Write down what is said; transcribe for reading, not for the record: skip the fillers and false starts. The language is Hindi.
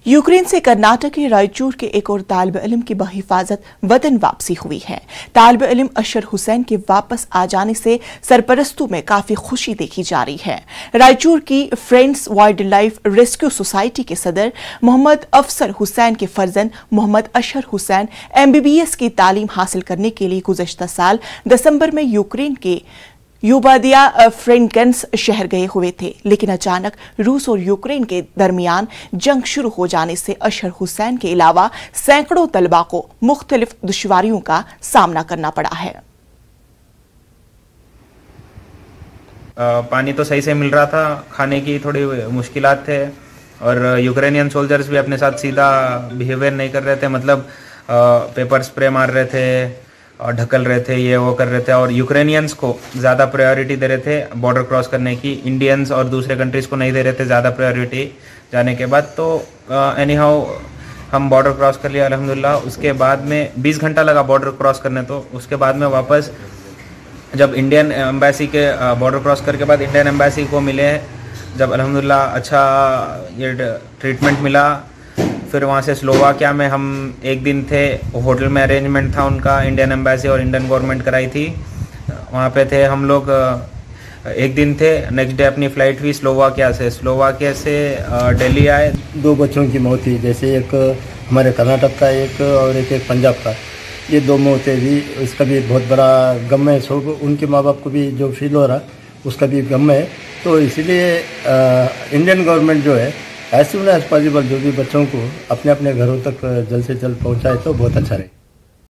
यूक्रेन से कर्नाटक के रायचूर के एक और तालिब इल्म की बहिफाजत वतन वापसी हुई है। तालिब इल्म अशर हुसैन के वापस आ जाने से सरपरस्तों में काफी खुशी देखी जा रही है। रायचूर की friends wild life rescue society के सदर मोहम्मद अफसर हुसैन के फर्जंद मोहम्मद अशर हुसैन MBBS की तालीम हासिल करने के लिए गुज़श्ता साल दिसंबर में यूक्रेन के यूबादिया फ्रेंकन्स शहर गए हुए थे, लेकिन अचानक रूस और यूक्रेन के दरमियान जंग शुरू हो जाने से अशर हुसैन के अलावा सैकड़ों तलबा को मुख्तलिफ दुश्वारियों का सामना करना पड़ा है। पानी तो सही से मिल रहा था, खाने की थोड़ी मुश्किलात थे और यूक्रेनियन सोल्जर्स भी अपने साथ सीधा बिहेवियर नहीं कर रहे थे, मतलब पेपर स्प्रे मार रहे थे और ढकल रहे थे, ये वो कर रहे थे और यूक्रेनियंस को ज़्यादा प्रायोरिटी दे रहे थे बॉर्डर क्रॉस करने की। इंडियंस और दूसरे कंट्रीज़ को नहीं दे रहे थे ज़्यादा प्रायोरिटी जाने के बाद। तो एनी हाउ हम बॉर्डर क्रॉस कर लिया अल्हम्दुलिल्लाह। उसके बाद में 20 घंटा लगा बॉर्डर क्रॉस करने, तो उसके बाद में वापस जब इंडियन एम्बेसी के बॉर्डर क्रॉस करके बाद इंडियन एम्बेसी को मिले, जब अल्हम्दुलिल्लाह अच्छा ये ट्रीटमेंट मिला, फिर वहाँ से स्लोवाकिया में हम एक दिन थे, होटल में अरेंजमेंट था उनका, इंडियन एम्बेसी और इंडियन गवर्नमेंट कराई थी, वहाँ पे थे हम लोग एक दिन थे। नेक्स्ट डे अपनी फ़्लाइट हुई स्लोवाकिया से दिल्ली आए। 2 बच्चों की मौत हुई, जैसे एक हमारे कर्नाटक का एक और एक पंजाब का, ये 2 मौतें भी। इसका भी बहुत बड़ा गम है, सब उनके माँ बाप को भी जो फील हो रहा उसका भी गम है। तो इसीलिए इंडियन गवर्नमेंट जो है एज सून एज पॉसिबल जो भी बच्चों को अपने अपने घरों तक जल्द से जल्द पहुंचाए तो बहुत अच्छा रहे।